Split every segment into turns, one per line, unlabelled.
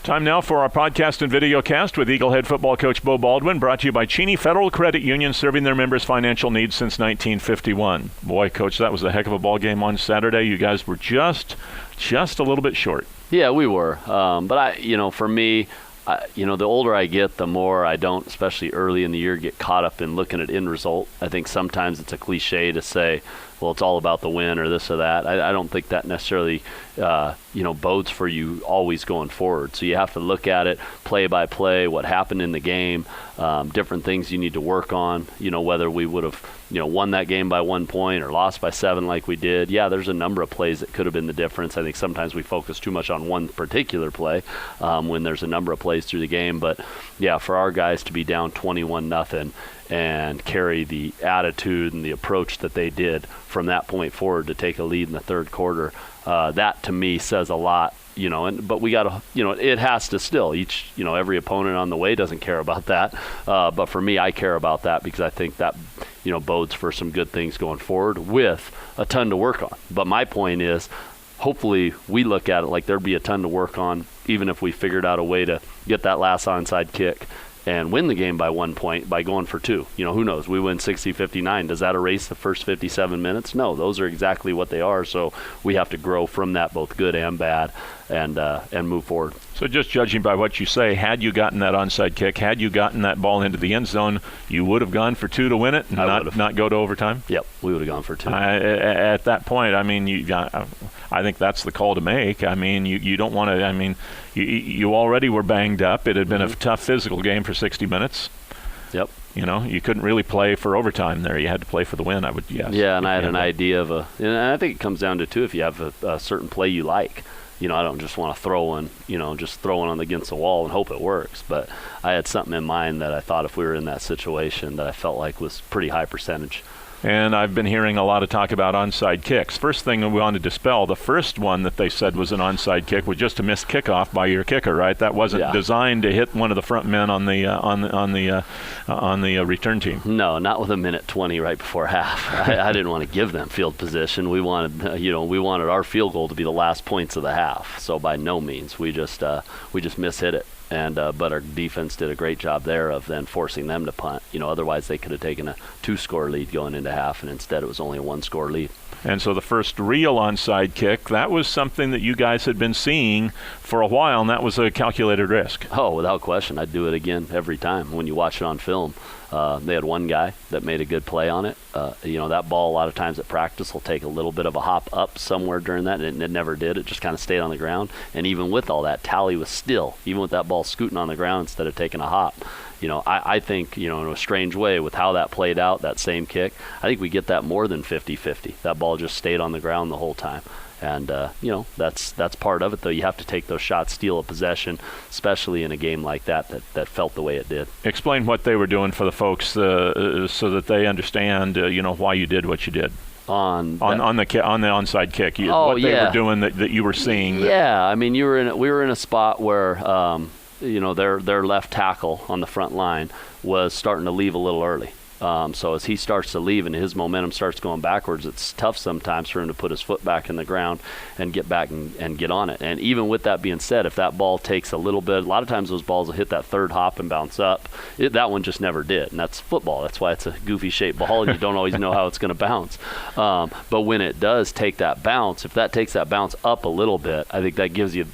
Time now for our podcast and video cast with Eagle head football coach Beau Baldwin, brought to you by Cheney Federal Credit Union, serving their members' financial needs since 1951. Boy, Coach, that was a heck of a ball game on Saturday. You guys were just a little bit short.
Yeah, we were. But for me, the older I get, the more I don't, especially early in the year, get caught up in looking at end result. I think sometimes it's a cliche to say, well, it's all about the win or this or that. I don't think that necessarily, bodes for you always going forward. So you have to look at it play by play, what happened in the game, different things you need to work on, whether we would have, won that game by 1 point or lost by 7 like we did. Yeah, there's a number of plays that could have been the difference. I think sometimes we focus too much on one particular play when there's a number of plays through the game. But, yeah, for our guys to be down 21-0 and carry the attitude and the approach that they did from that point forward to take a lead in the third quarter, that to me says a lot. But we got to, it has to still every opponent on the way doesn't care about that. But for me, I care about that because I think that, bodes for some good things going forward with a ton to work on. But my point is, hopefully we look at it like there'd be a ton to work on, even if we figured out a way to get that last onside kick and win the game by 1 point by going for 2. Who knows? We win 60-59. Does that erase the first 57 minutes? No, those are exactly what they are. So we have to grow from that, both good and bad, and move forward.
So just judging by what you say, had you gotten that onside kick, had you gotten that ball into the end zone, you would have gone for 2 to win it and not go to overtime?
Yep, we would have gone for 2.
At that point, I think that's the call to make. You don't want to, you already were banged up. It had been a tough physical game for 60 minutes.
Yep.
You couldn't really play for overtime there. You had to play for the win, I would guess.
Yeah, and I had an idea of and I think it comes down to, too, if you have a certain play you like. I don't just want to throw one, just throw one against the wall and hope it works. But I had something in mind that I thought if we were in that situation that I felt like was pretty high percentage.
And I've been hearing a lot of talk about onside kicks. First thing we wanted to dispel, the first one that they said was an onside kick was just a missed kickoff by your kicker, right? That wasn't designed to hit one of the front men on the return team.
No, not with a minute 20 right before half. I didn't want to give them field position. We wanted, we wanted our field goal to be the last points of the half. So by no means, we just mishit it. But our defense did a great job there of then forcing them to punt. Otherwise they could have taken a 2-score lead going into half, and instead it was only a 1-score lead.
And so the first real onside kick, that was something that you guys had been seeing for a while, and that was a calculated risk.
Oh, without question. I'd do it again every time when you watch it on film. They had one guy that made a good play on it. That ball a lot of times at practice will take a little bit of a hop up somewhere during that, and it never did. It just kind of stayed on the ground. And even with all that, Tally was still, even with that ball scooting on the ground instead of taking a hop. I think, in a strange way with how that played out, that same kick, I think we get that more than 50-50. That ball just stayed on the ground the whole time. And, that's part of it, though. You have to take those shots, steal a possession, especially in a game like that felt the way it did.
Explain what they were doing for the folks so that they understand, why you did what you did. On the onside kick, what they were doing that you were seeing.
Yeah, we were in a spot where, their left tackle on the front line was starting to leave a little early. So as he starts to leave and his momentum starts going backwards, it's tough sometimes for him to put his foot back in the ground and get back and get on it. And even with that being said, if that ball takes a little bit, a lot of times those balls will hit that third hop and bounce up. That one just never did, and that's football. That's why it's a goofy-shaped ball, and you don't always know how it's going to bounce. But when it does take that bounce, if that takes that bounce up a little bit, I think that gives you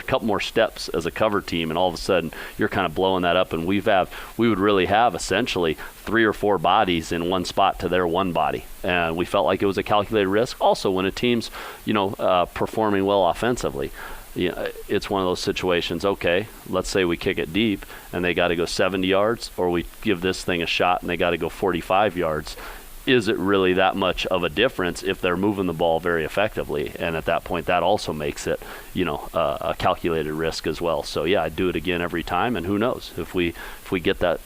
couple more steps as a cover team, and all of a sudden you're kind of blowing that up, and we would really have essentially 3 or 4 bodies in one spot to their one body, and we felt like it was a calculated risk. Also, when a team's performing well offensively, it's one of those situations. Okay, let's say we kick it deep and they got to go 70 yards, or we give this thing a shot and they got to go 45 yards. Is it really that much of a difference if they're moving the ball very effectively? And at that point, that also makes it, a calculated risk as well. So yeah, I'd do it again every time, and who knows if we get that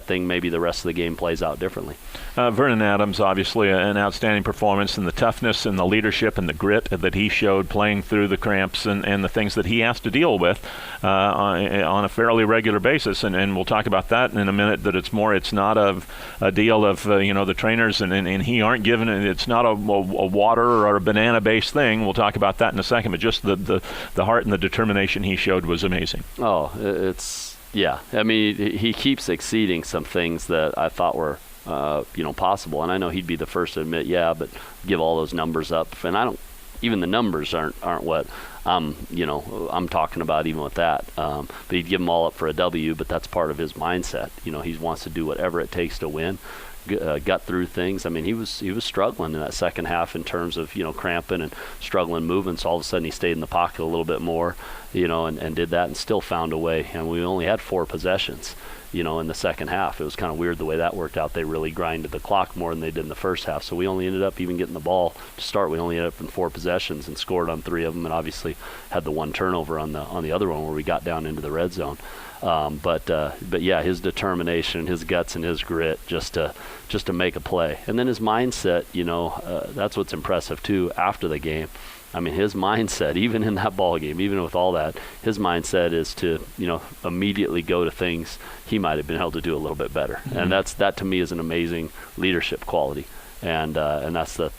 thing, maybe the rest of the game plays out differently.
Vernon Adams, obviously an outstanding performance, and the toughness and the leadership and the grit that he showed playing through the cramps and the things that he has to deal with on a fairly regular basis. And we'll talk about that in a minute. That it's not a deal of the training trainers and he aren't given it. It's not a water or a banana-based thing. We'll talk about that in a second. But just the heart and the determination he showed was amazing.
Oh, yeah. I mean, he keeps exceeding some things that I thought were possible. And I know he'd be the first to admit, but give all those numbers up. And even the numbers aren't what I'm talking about even with that. But he'd give them all up for a W, but that's part of his mindset. He wants to do whatever it takes to win, gut through things. I mean, he was struggling in that second half in terms of, cramping and struggling moving. So all of a sudden he stayed in the pocket a little bit more, and did that and still found a way. And we only had 4 possessions. In the second half. It was kind of weird the way that worked out. They really grinded the clock more than they did in the first half. So we only ended up even getting the ball to start. We only ended up in 4 possessions and scored on 3 of them, and obviously had the 1 turnover on the other one where we got down into the red zone. But yeah, his determination, his guts, and his grit just to make a play, and then his mindset. That's what's impressive too. After the game, I mean, his mindset, even in that ball game, even with all that, his mindset is to, immediately go to things he might have been able to do a little bit better. Mm-hmm. And that to me is an amazing leadership quality. And that's the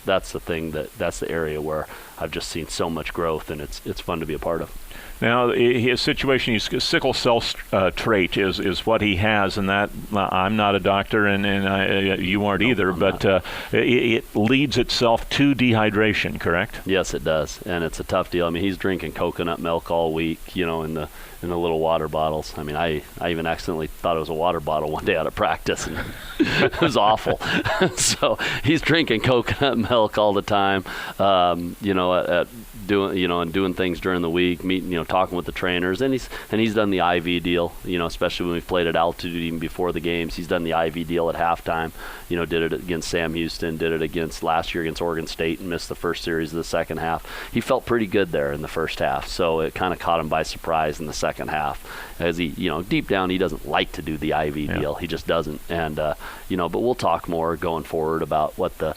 thing that's the area where I've just seen so much growth, and it's fun to be a part of.
Now, his situation, his sickle cell trait is what he has, and that I'm not a doctor, and you aren't either, but it leads itself to dehydration, correct?
Yes, it does, and it's a tough deal. I mean, he's drinking coconut milk all week, in the little water bottles. I mean, I even accidentally thought it was a water bottle one day out of practice, and it was awful. So he's drinking coconut milk all the time, doing things during the week, meeting, talking with the trainers, and he's done the IV deal, especially when we've played at altitude even before the games. He's done the IV deal at halftime, did it against Sam Houston, did it against last year against Oregon State and missed the first series of the second half. He felt pretty good there in the first half, so it kind of caught him by surprise in the second half. As he, deep down, he doesn't like to do the IV deal. He just doesn't. And, but we'll talk more going forward about what the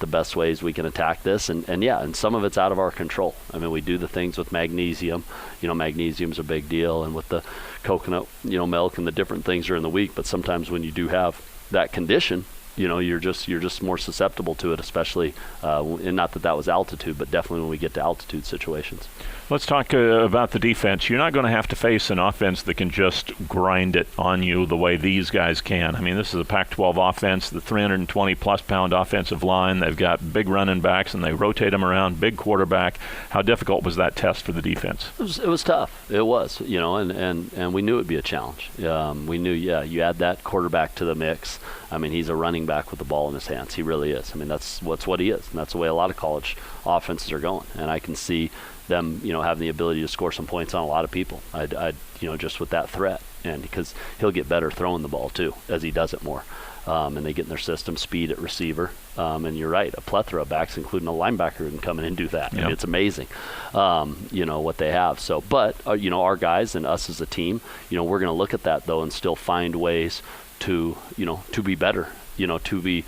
best ways we can attack this. And some of it's out of our control. I mean, we do the things with magnesium. Magnesium's a big deal, and with the coconut, milk and the different things during the week. But sometimes when you do have that condition, you're just more susceptible to it, especially, and not that was altitude, but definitely when we get to altitude situations.
Let's talk about the defense. You're not going to have to face an offense that can just grind it on you the way these guys can. I mean, this is a Pac-12 offense, the 320-plus pound offensive line. They've got big running backs, and they rotate them around, big quarterback. How difficult was that test for the defense?
It was tough. It was, and we knew it would be a challenge. We knew, you add that quarterback to the mix. I mean, he's a running back with the ball in his hands. He really is. I mean, that's what he is, and that's the way a lot of college offenses are going. And I can see them, having the ability to score some points on a lot of people. I'd just with that threat, and because he'll get better throwing the ball too as he does it more. And they get in their system, speed at receiver. And you're right, a plethora of backs, including a linebacker who can come in and do that. Yep. I mean, it's amazing, what they have. So, but, our guys and us as a team, we're going to look at that, though, and still find ways to be better, to be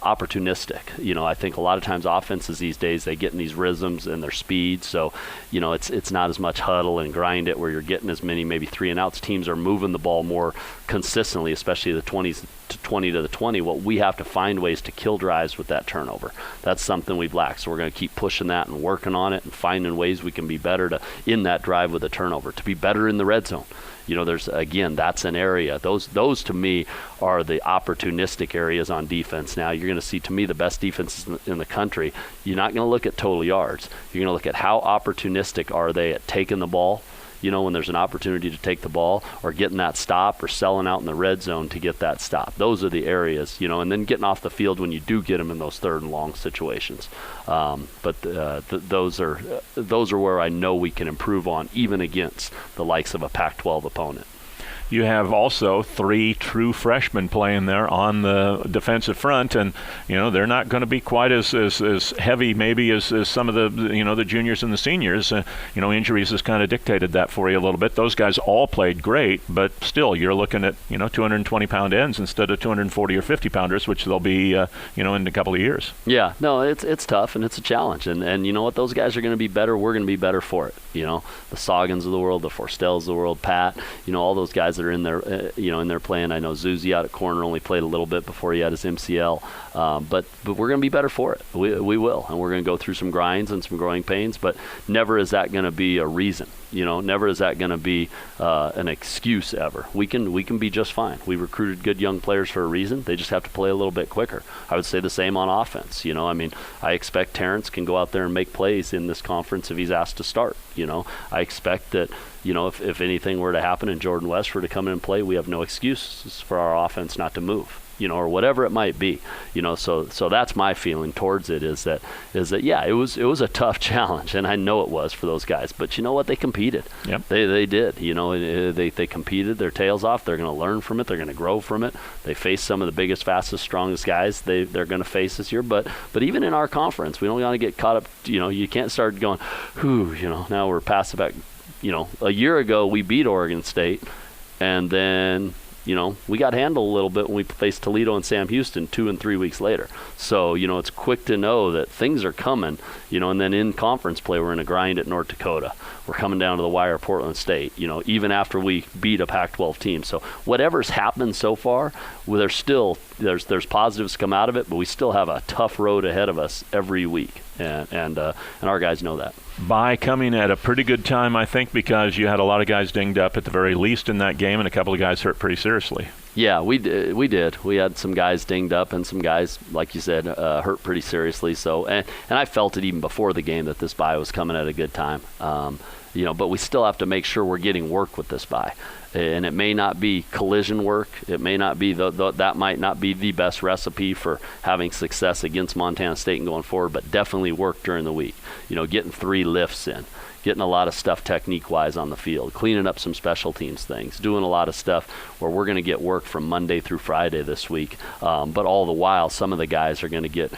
opportunistic. I think a lot of times offenses these days, they get in these rhythms and their speed. So, it's not as much huddle and grind it where you're getting as many maybe 3-and-outs. Teams are moving the ball more consistently, especially the 20s to 20 to the 20. What we have to find ways to kill drives with that turnover. That's something we've lacked. So we're going to keep pushing that and working on it and finding ways we can be better in that drive with a turnover, to be better in the red zone. That's an area. Those to me are the opportunistic areas on defense. Now you're going to see, to me, the best defenses in the country. You're not going to look at total yards. You're going to look at how opportunistic are they at taking the ball, when there's an opportunity to take the ball, or getting that stop, or selling out in the red zone to get that stop. Those are the areas, and then getting off the field when you do get them in those third and long situations. But those are where I know we can improve on, even against the likes of a Pac-12 opponent.
You have also 3 true freshmen playing there on the defensive front, and they're not going to be quite as heavy maybe as some of the the juniors and the seniors. Injuries has kind of dictated that for you a little bit. Those guys all played great, but still you're looking at 220-pound ends instead of 240 or 50 pounders, which they'll be in a couple of years.
Yeah, no, it's tough and it's a challenge, and you know what, those guys are going to be better. We're going to be better for it. The Saugans of the world, the Forstells of the world, Pat, all those guys that are in there, in their plan. I know Zuzi out at corner only played a little bit before he had his MCL, but we're going to be better for it. We will, and we're going to go through some grinds and some growing pains, but never is that going to be a reason. Never is that going to be an excuse ever. We can be just fine. We recruited good young players for a reason. They just have to play a little bit quicker. I would say the same on offense. I expect Terrence can go out there and make plays in this conference if he's asked to start. I expect that, if anything were to happen and Jordan West were to come in and play, we have no excuses for our offense not to move. Or whatever it might be, so that's my feeling towards it is that yeah, it was a tough challenge, and I know it was for those guys, but you know what, they competed.
Yep.
They did, they competed their tails off. They're going to learn from it. They're going to grow from it. They face some of the biggest, fastest, strongest guys they're going to face this year, but even in our conference, we don't want to get caught up. You can't start going, now we're past about, a year ago we beat Oregon State, and then we got handled a little bit when we faced Toledo and Sam Houston 2 and 3 weeks later. So, it's quick to know that things are coming, and then in conference play, we're in a grind at North Dakota. We're coming down to the wire at Portland State, even after we beat a Pac-12 team. So whatever's happened so far, there's positives come out of it, but we still have a tough road ahead of us every week. And our guys know that.
Bye coming at a pretty good time, I think, because you had a lot of guys dinged up at the very least in that game, and a couple of guys hurt pretty seriously.
Yeah, we did. We had some guys dinged up and some guys, like you said, hurt pretty seriously. So, and I felt it even before the game that this bye was coming at a good time. But we still have to make sure we're getting work with this bye. And it may not be collision work. It may not be that might not be the best recipe for having success against Montana State and going forward, but definitely work during the week. Getting 3 lifts in, getting a lot of stuff technique-wise on the field, cleaning up some special teams things, doing a lot of stuff where we're going to get work from Monday through Friday this week. But all the while, some of the guys are going to get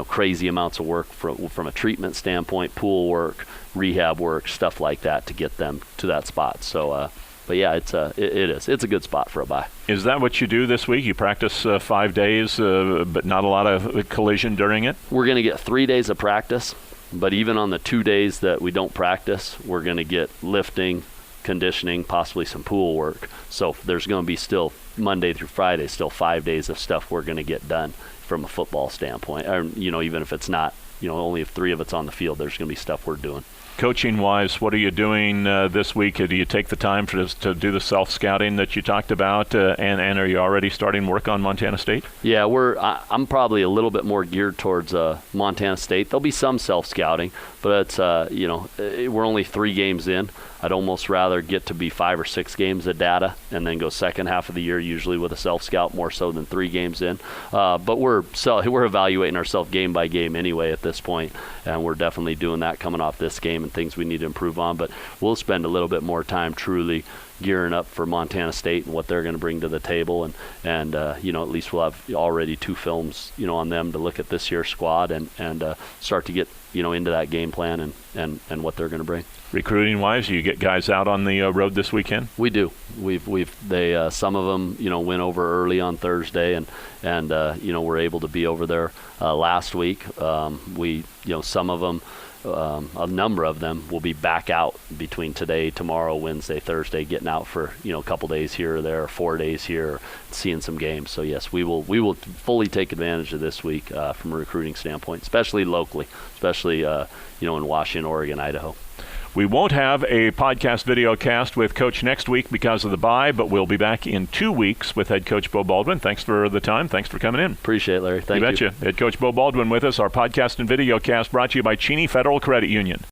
crazy amounts of work from a treatment standpoint, pool work, rehab work, stuff like that to get them to that spot. So. But yeah, it is. It's a good spot for a bye.
Is that what you do this week? You practice 5 days, but not a lot of collision during it?
We're going to get 3 days of practice, but even on the 2 days that we don't practice, we're going to get lifting, conditioning, possibly some pool work. So there's going to be still Monday through Friday, still 5 days of stuff we're going to get done from a football standpoint. Or, even if it's not, only if 3 of it's on the field, there's going to be stuff we're doing.
Coaching-wise, what are you doing this week? Do you take the time to do the self-scouting that you talked about, and are you already starting work on Montana State?
Yeah, I'm probably a little bit more geared towards Montana State. There'll be some self-scouting, but it's we're only 3 games in. I'd almost rather get to be 5 or 6 games of data and then go second half of the year usually with a self-scout more so than 3 games in. But we're evaluating ourselves game by game anyway at this point, and we're definitely doing that coming off this game and things we need to improve on. But we'll spend a little bit more time truly gearing up for Montana State and what they're going to bring to the table, and at least we'll have already 2 films on them to look at this year's squad and start to get into that game plan and what they're going to bring.
Recruiting wise, you get guys out on the road this weekend?
We do. They some of them went over early on Thursday and were able to be over there last week. Some of them. A number of them will be back out between today, tomorrow, Wednesday, Thursday, getting out for a couple days here or there, 4 days here, seeing some games. So yes, we will fully take advantage of this week from a recruiting standpoint, especially locally, especially in Washington, Oregon, Idaho.
We won't have a podcast video cast with Coach next week because of the bye, but we'll be back in 2 weeks with head coach Beau Baldwin. Thanks for the time. Thanks for coming in.
Appreciate it, Larry. Thank you.
You betcha. Head coach Beau Baldwin with us. Our podcast and video cast brought to you by Cheney Federal Credit Union.